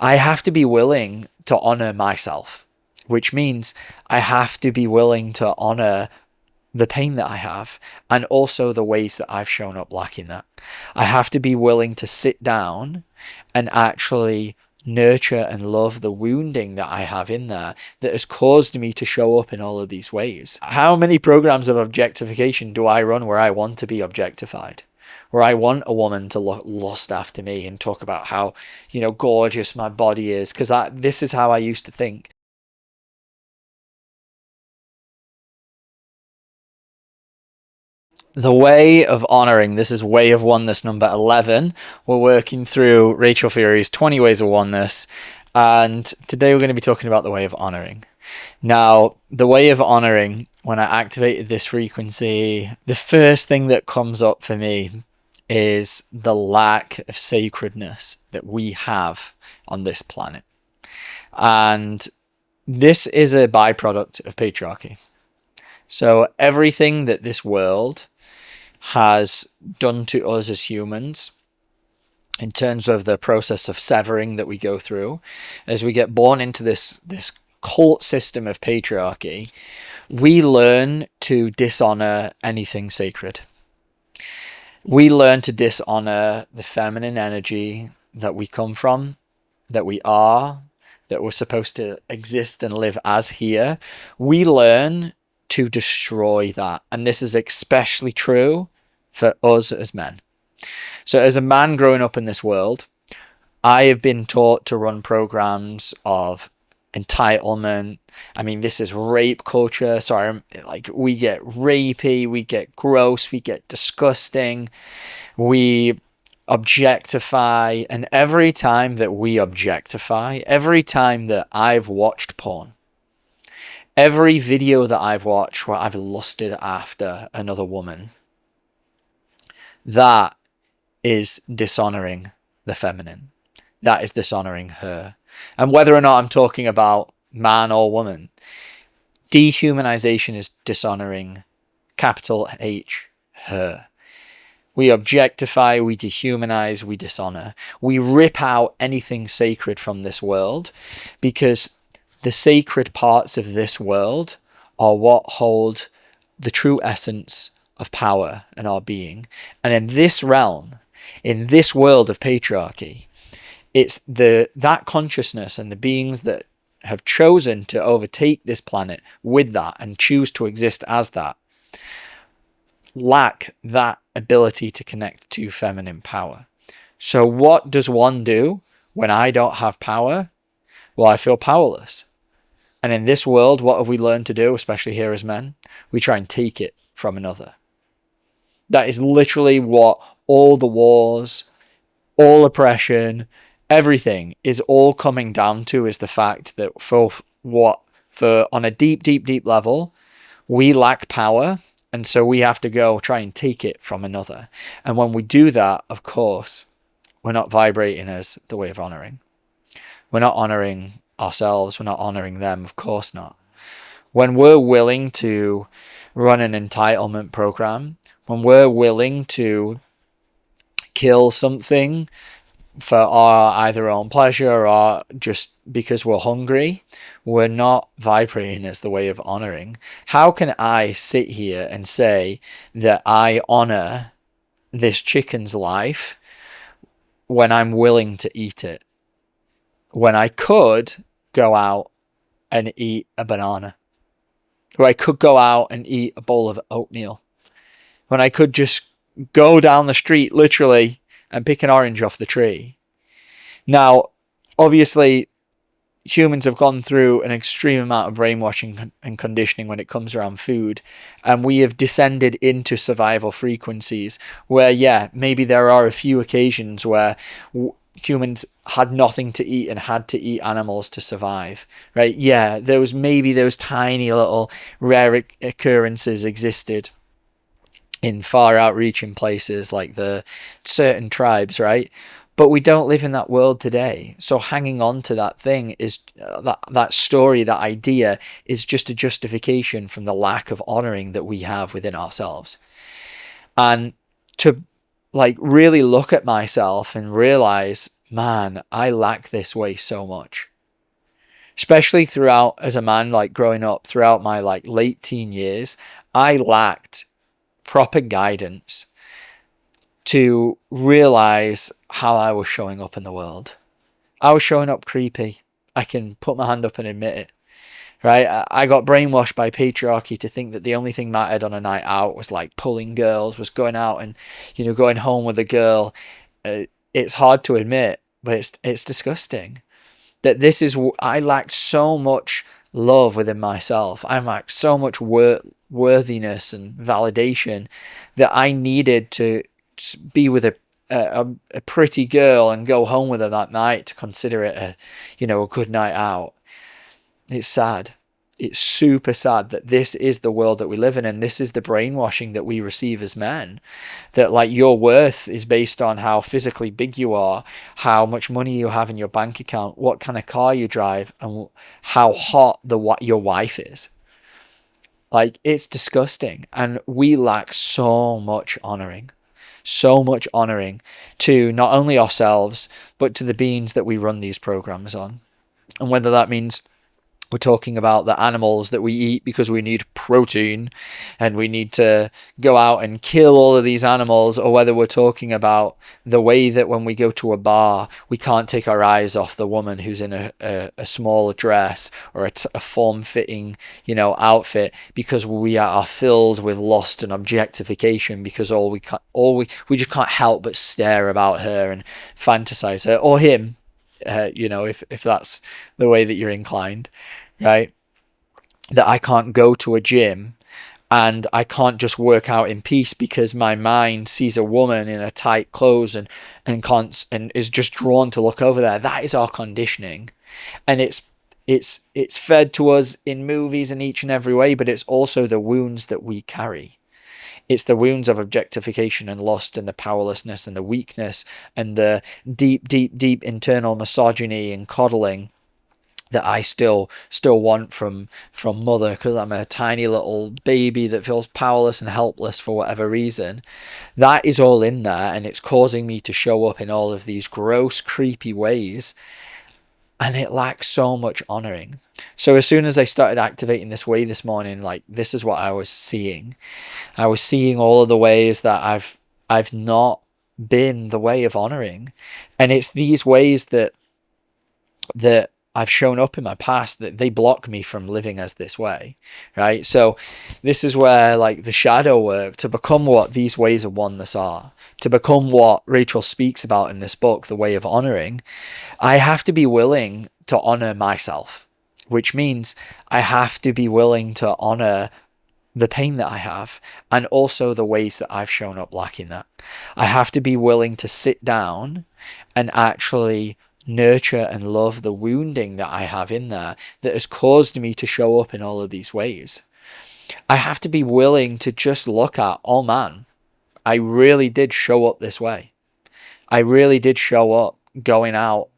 I have to be willing to honor myself, which means I have to be willing to honor the pain that I have and also the ways that I've shown up lacking that. I have to be willing to sit down and actually nurture and love the wounding that I have in there that has caused me to show up in all of these ways. How many programs of objectification do I run where I want to be objectified? Where I want a woman to lust after me and talk about how, gorgeous my body is, because this is how I used to think. The Way of Honoring. This is Way of Oneness number 11. We're working through Rachel Fiori's 20 Ways of Oneness. And today we're going to be talking about the Way of Honoring. Now, the Way of Honoring, when I activated this frequency, the first thing that comes up for me is the lack of sacredness that we have on this planet. And this is a byproduct of patriarchy. So everything that this world has done to us as humans in terms of the process of severing that we go through as we get born into this cult system of patriarchy, we learn to dishonor anything sacred. We learn to dishonor the feminine energy that we come from, that we are, that we're supposed to exist and live as here. We learn to destroy that. And this is especially true for us as men. So as a man growing up in this world, I have been taught to run programs of entitlement. I mean, this is rape culture. So we get rapey, we get gross, we get disgusting, we objectify. And every time that we objectify, every time that I've watched porn, every video that I've watched where I've lusted after another woman, that is dishonoring the feminine. That is dishonoring her. And whether or not I'm talking about man or woman, dehumanization is dishonoring, capital H, her. We objectify, we dehumanize, we dishonor. We rip out anything sacred from this world because the sacred parts of this world are what hold the true essence of power and our being. And in this realm, in this world of patriarchy, it's that consciousness and the beings that have chosen to overtake this planet with that and choose to exist as that lack that ability to connect to feminine power. So what does one do when I don't have power? Well, I feel powerless. And in this world, what have we learned to do, especially here as men? We try and take it from another. That is literally what all the wars, all oppression, everything is all coming down to, is the fact that on a deep, deep, deep level, we lack power. And so we have to go try and take it from another. And when we do that, of course, we're not vibrating as the way of honoring. We're not honoring ourselves. We're not honoring them. Of course not. When we're willing to run an entitlement program, when we're willing to kill something for our either own pleasure or just because we're hungry, we're not vibrating as the way of honoring. How can I sit here and say that I honor this chicken's life when I'm willing to eat it? When I could go out and eat a banana. Or I could go out and eat a bowl of oatmeal. When I could just go down the street, literally, and pick an orange off the tree. Now, obviously, humans have gone through an extreme amount of brainwashing and conditioning when it comes around food. And we have descended into survival frequencies where, yeah, maybe there are a few occasions where humans had nothing to eat and had to eat animals to survive, right? Yeah, maybe those tiny little rare occurrences existed in far outreaching places like the certain tribes, right? But we don't live in that world today. So hanging on to that thing is that story, that idea is just a justification from the lack of honoring that we have within ourselves. And to really look at myself and realize man, I lack this way so much. Especially throughout, as a man, like growing up, throughout my like late teen years, I lacked proper guidance to realize how I was showing up in the world. I was showing up creepy. I can put my hand up and admit it. Right? I got brainwashed by patriarchy to think that the only thing mattered on a night out was like pulling girls, was going out and, going home with a girl. It's hard to admit, but it's disgusting. That this is, I lacked so much love within myself. I lacked so much worthiness and validation that I needed to be with a pretty girl and go home with her that night to consider it a good night out. It's sad. It's super sad that this is the world that we live in, and this is the brainwashing that we receive as men. That like your worth is based on how physically big you are, how much money you have in your bank account, what kind of car you drive, and how hot your wife is. Like, it's disgusting, and we lack so much honoring. So much honoring to not only ourselves, but to the beings that we run these programs on. And whether that means we're talking about the animals that we eat because we need protein and we need to go out and kill all of these animals, or whether we're talking about the way that when we go to a bar, we can't take our eyes off the woman who's in a small dress or a form-fitting, outfit, because we are filled with lust and objectification, because we just can't help but stare about her and fantasize her or him. If that's the way that you're inclined, right? That I can't go to a gym and I can't just work out in peace because my mind sees a woman in a tight clothes and is just drawn to look over there. That is our conditioning, and it's fed to us in movies in each and every way, but it's also the wounds that we carry. It's the wounds of objectification and lust and the powerlessness and the weakness and the deep, deep, deep internal misogyny and coddling that I still want from mother, because I'm a tiny little baby that feels powerless and helpless for whatever reason. That is all in there, and it's causing me to show up in all of these gross, creepy ways, and it lacks so much honoring. So as soon as I started activating this way this morning, like, this is what I was seeing. I was seeing all of the ways that I've not been the way of honoring. And it's these ways that I've shown up in my past that they block me from living as this way, right? So this is where, like, the shadow work, to become what these ways of oneness are, to become what Rachel speaks about in this book, the way of honoring, I have to be willing to honor myself, which means I have to be willing to honor the pain that I have, and also the ways that I've shown up lacking that. I have to be willing to sit down and actually nurture and love the wounding that I have in there that has caused me to show up in all of these ways. I have to be willing to just look at, oh man, I really did show up this way. I really did show up going out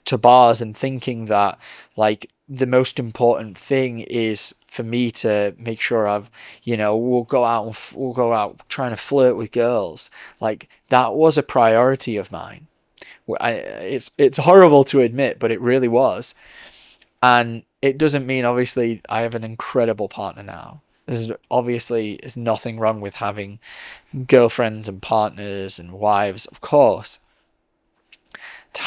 to bars and thinking that, like, the most important thing is for me to make sure we'll go out trying to flirt with girls. Like, that was a priority of mine. It's horrible to admit, but it really was. And it doesn't mean, obviously, I have an incredible partner now. There's nothing wrong with having girlfriends and partners and wives, of course.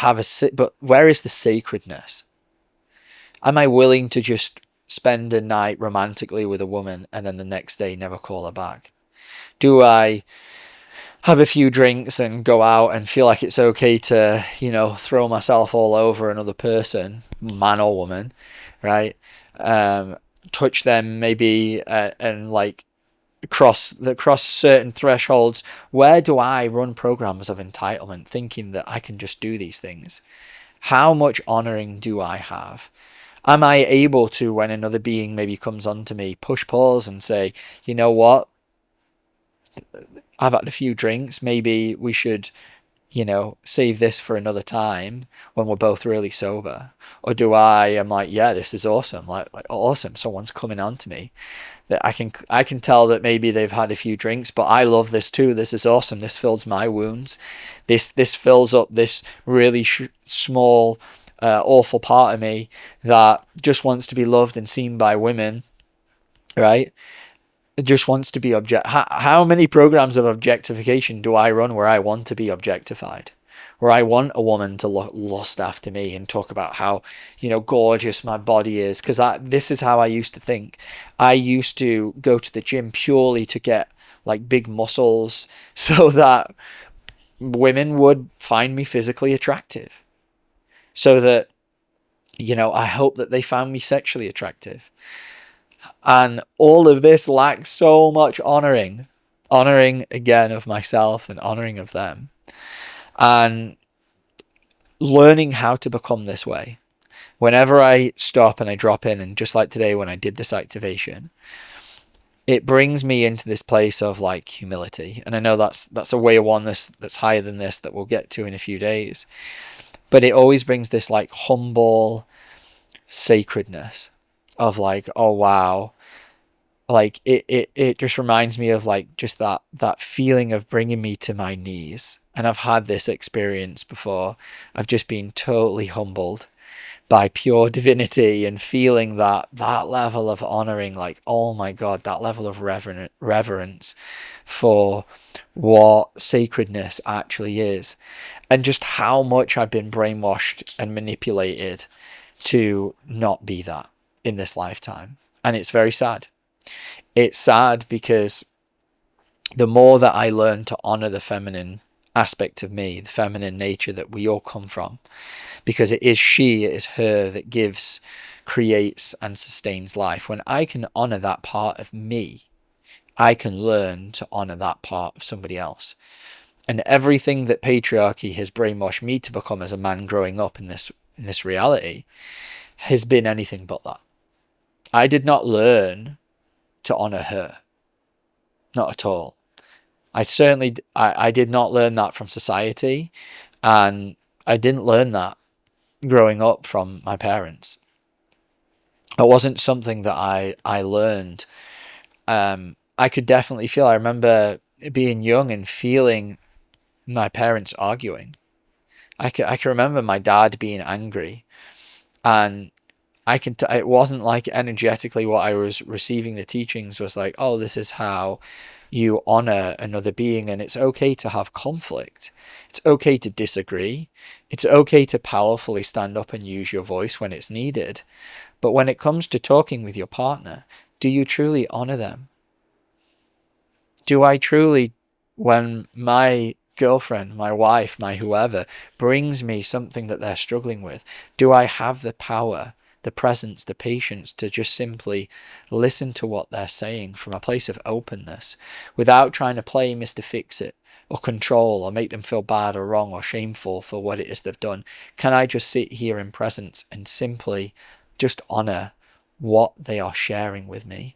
But where is the sacredness? Am I willing to just spend a night romantically with a woman and then the next day never call her back? Do I have a few drinks and go out and feel like it's okay to, throw myself all over another person, man or woman, right? Touch them maybe, and like cross certain thresholds? Where do I run programs of entitlement, thinking that I can just do these things? How much honoring do I have? Am I able to, when another being maybe comes onto me, push pause and say, you know what? I've had a few drinks. Maybe we should, save this for another time when we're both really sober? Or do I'm like, yeah, this is awesome. Like awesome. Someone's coming on to me. that I can tell that maybe they've had a few drinks, but I love this too. This is awesome. This fills my wounds. This fills up this really small, awful part of me that just wants to be loved and seen by women, right? It just wants to be How many programs of objectification do I run where I want to be objectified? Where I want a woman to lust after me and talk about how, gorgeous my body is. Because this is how I used to think. I used to go to the gym purely to get like big muscles so that women would find me physically attractive. So that, I hope that they found me sexually attractive. And all of this lacks so much honoring again of myself and honoring of them. And learning how to become this way. Whenever I stop and I drop in, and just like today when I did this activation, it brings me into this place of like humility. And I know that's a way of oneness that's higher than this that we'll get to in a few days. But it always brings this like humble sacredness of like, oh wow. Like it just reminds me of like just that feeling of bringing me to my knees. And I've had this experience before of just being totally humbled by pure divinity and feeling that level of honoring, like, oh my God, that level of reverence for what sacredness actually is, and just how much I've been brainwashed and manipulated to not be that in this lifetime. And it's very sad. It's sad because the more that I learn to honor the feminine aspect of me, the feminine nature that we all come from, because it is her that gives, creates, and sustains life. When I can honor that part of me, I can learn to honor that part of somebody else. And everything that patriarchy has brainwashed me to become as a man growing up in this reality has been anything but that. I did not learn to honor her. Not at all. I did not learn that from society, and I didn't learn that growing up from my parents. It wasn't something that I learned. I could definitely feel, I remember being young and feeling my parents arguing. I can remember my dad being angry, and it wasn't like energetically what I was receiving. The teachings was like, oh, this is how you honor another being, and it's okay to have conflict. It's okay to disagree. It's okay to powerfully stand up and use your voice when it's needed. But when it comes to talking with your partner, do you truly honor them? Do I truly, when my girlfriend, my wife, my whoever brings me something that they're struggling with, do I have the power, the presence, the patience to just simply listen to what they're saying from a place of openness without trying to play Mr. Fix-It or control or make them feel bad or wrong or shameful for what it is they've done? Can I just sit here in presence and simply just honor what they are sharing with me?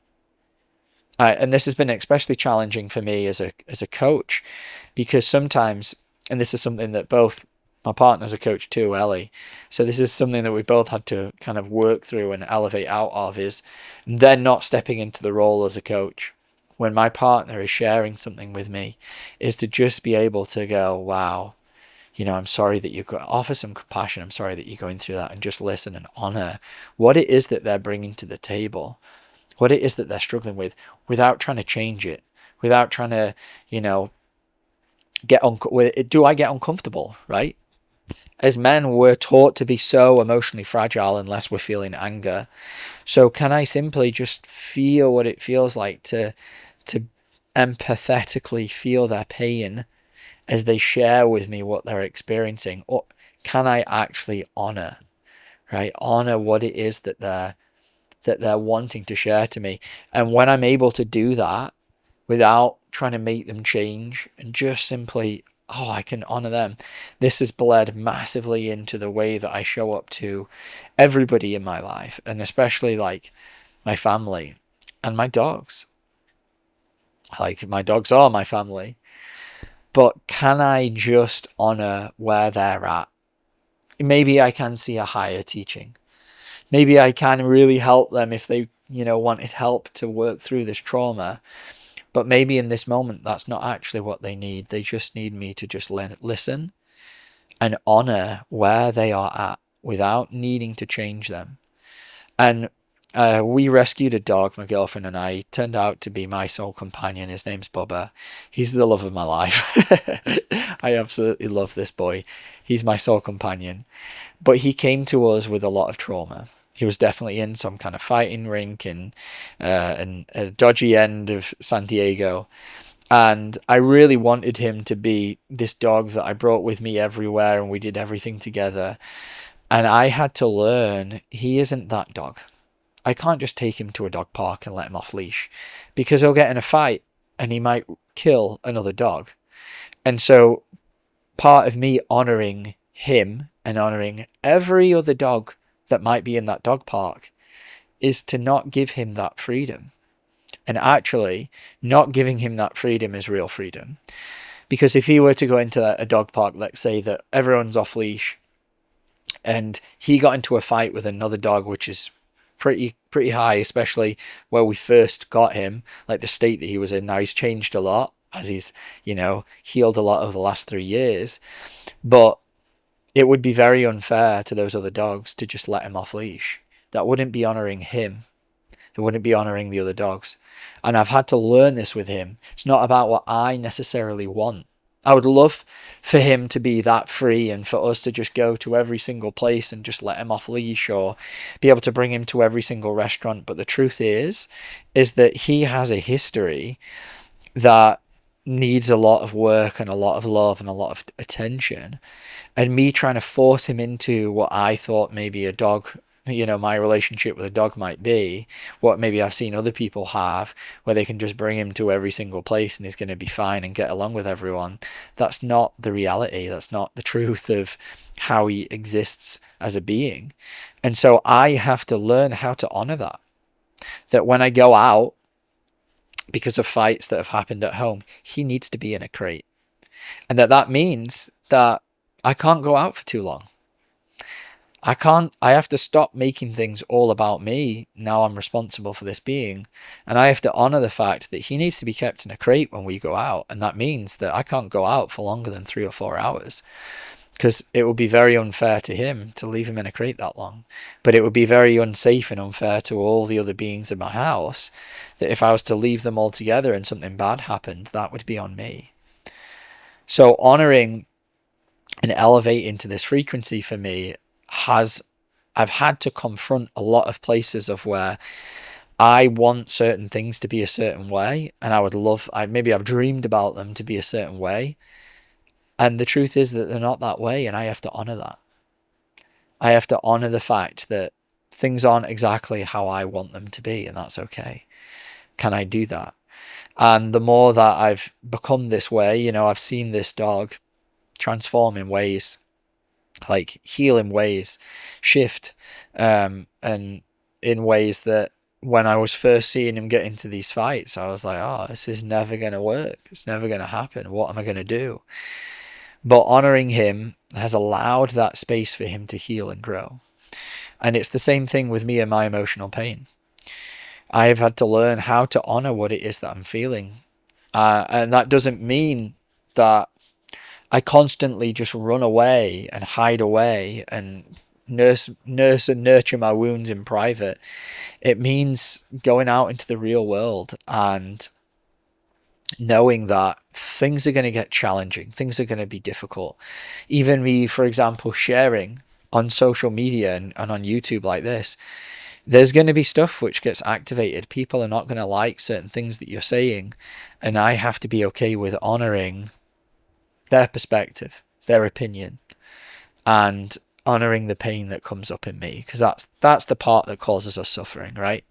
And this has been especially challenging for me as a coach, because sometimes, and this is something that both my partner's a coach too, Ellie. So this is something that we both had to kind of work through and elevate out of, is then not stepping into the role as a coach. When my partner is sharing something with me, is to just be able to go, wow, I'm sorry that you could offer some compassion. I'm sorry that you're going through that, and just listen and honor what it is that they're bringing to the table, what it is that they're struggling with, without trying to change it, without trying to, do I get uncomfortable, right? As men, we're taught to be so emotionally fragile unless we're feeling anger. So can I simply just feel what it feels like to empathetically feel their pain as they share with me what they're experiencing? Or can I actually honor, right? Honor what it is that they're wanting to share to me. And when I'm able to do that without trying to make them change, and just simply, oh, I can honor them, this has bled massively into the way that I show up to everybody in my life, and especially like my family and my dogs. Like, my dogs are my family. But can I just honor where they're at? Maybe I can see a higher teaching. Maybe I can really help them if they wanted help to work through this trauma. But maybe in this moment, that's not actually what they need. They just need me to just listen and honor where they are at without needing to change them. And we rescued a dog, my girlfriend and I. He turned out to be my soul companion. His name's Bubba. He's the love of my life. I absolutely love this boy. He's my soul companion. But he came to us with a lot of trauma. He was definitely in some kind of fighting rink in a dodgy end of San Diego. And I really wanted him to be this dog that I brought with me everywhere, and we did everything together. And I had to learn he isn't that dog. I can't just take him to a dog park and let him off leash, because he'll get in a fight and he might kill another dog. And so part of me honoring him and honoring every other dog that might be in that dog park is to not give him that freedom. And actually, not giving him that freedom is real freedom. Because if he were to go into a dog park, let's say that everyone's off leash, and he got into a fight with another dog, which is pretty high, especially where we first got him, like the state that he was in. Now he's changed a lot as he's, healed a lot over the last 3 years. But it would be very unfair to those other dogs to just let him off leash. That wouldn't be honoring him. It wouldn't be honoring the other dogs. And I've had to learn this with him. It's not about what I necessarily want. I would love for him to be that free and for us to just go to every single place and just let him off leash, or be able to bring him to every single restaurant. But the truth is that he has a history that needs a lot of work and a lot of love and a lot of attention. And me trying to force him into what I thought maybe a dog, my relationship with a dog might be, what maybe I've seen other people have, where they can just bring him to every single place and he's going to be fine and get along with everyone. That's not the reality. That's not the truth of how he exists as a being. And so I have to learn how to honor that. That when I go out, because of fights that have happened at home, he needs to be in a crate. And that means that I can't go out for too long. I have to stop making things all about me. Now I'm responsible for this being. And I have to honor the fact that he needs to be kept in a crate when we go out. And that means that I can't go out for longer than 3 or 4 hours, because it would be very unfair to him to leave him in a crate that long. But it would be very unsafe and unfair to all the other beings in my house, that if I was to leave them all together and something bad happened, that would be on me. So honoring and elevating to this frequency for me I've had to confront a lot of places of where I want certain things to be a certain way, and maybe I've dreamed about them to be a certain way. And the truth is that they're not that way, and I have to honor that. I have to honor the fact that things aren't exactly how I want them to be, and that's okay. Can I do that? And the more that I've become this way, I've seen this dog transform in ways, like heal in ways, shift, and in ways that when I was first seeing him get into these fights, I was like, oh, this is never going to work. It's never going to happen. What am I going to do? But honoring him has allowed that space for him to heal and grow. And it's the same thing with me and my emotional pain. I have had to learn how to honor what it is that I'm feeling. And that doesn't mean that I constantly just run away and hide away and nurse and nurture my wounds in private. It means going out into the real world and knowing that things are going to get challenging, things are going to be difficult. Even me, for example, sharing on social media and on YouTube like this, there's going to be stuff which gets activated. People are not going to like certain things that you're saying, and I have to be okay with honoring their perspective, their opinion, and honoring the pain that comes up in me, because that's the part that causes us suffering, right?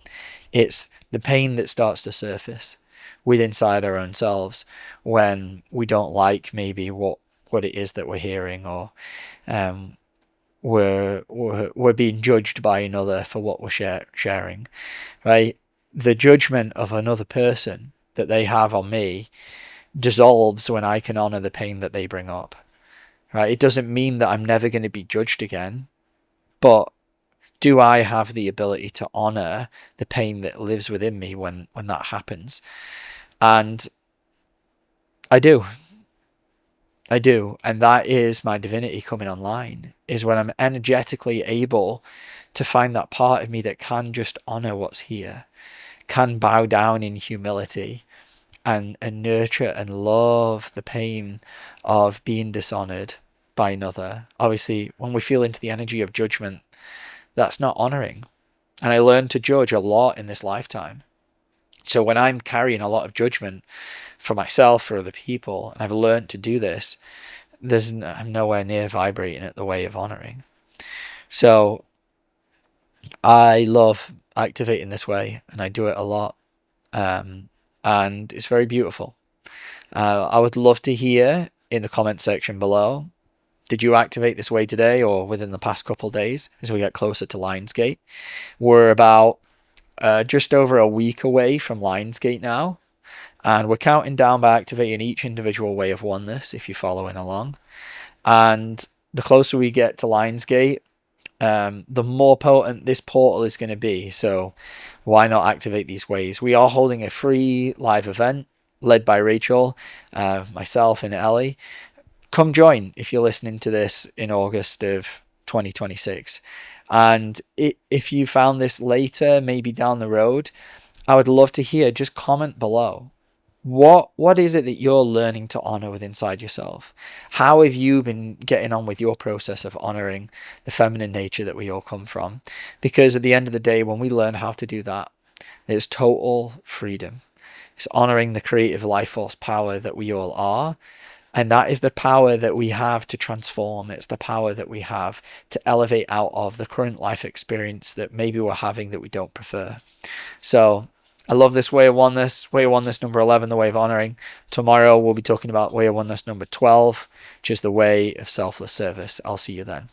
It's the pain that starts to surface within inside our own selves when we don't like maybe what it is that we're hearing, or we're being judged by another for what we're sharing, right? The judgment of another person that they have on me dissolves when I can honor the pain that they bring up, right? It doesn't mean that I'm never going to be judged again, but do I have the ability to honor the pain that lives within me when that happens? And I do. I do. And that is my divinity coming online, is when I'm energetically able to find that part of me that can just honor what's here, can bow down in humility and nurture and love the pain of being dishonored by another. Obviously, when we feel into the energy of judgment, that's not honoring. And I learned to judge a lot in this lifetime. So when I'm carrying a lot of judgment for myself, for other people, and I've learned to do this, I'm nowhere near vibrating at the way of honoring. So I love activating this way, and I do it a lot. And it's very beautiful. I would love to hear in the comment section below, did you activate this way today or within the past couple of days as we get closer to Lionsgate? We're about just over a week away from Lionsgate now, and we're counting down by activating each individual way of oneness if you're following along. And the closer we get to Lionsgate, the more potent this portal is going to be. So why not activate these ways? We are holding a free live event led by Rachel, myself, and Ellie. Come join if you're listening to this in August of 2026. And if you found this later, maybe down the road, I would love to hear. Just comment below. What is it that you're learning to honor with inside yourself? How have you been getting on with your process of honoring the feminine nature that we all come from? Because at the end of the day, when we learn how to do that, there's total freedom. It's honoring the creative life force power that we all are. And that is the power that we have to transform. It's the power that we have to elevate out of the current life experience that maybe we're having that we don't prefer. So I love this way of oneness. Way of oneness number 11, the way of honoring. Tomorrow we'll be talking about way of oneness number 12, which is the way of selfless service. I'll see you then.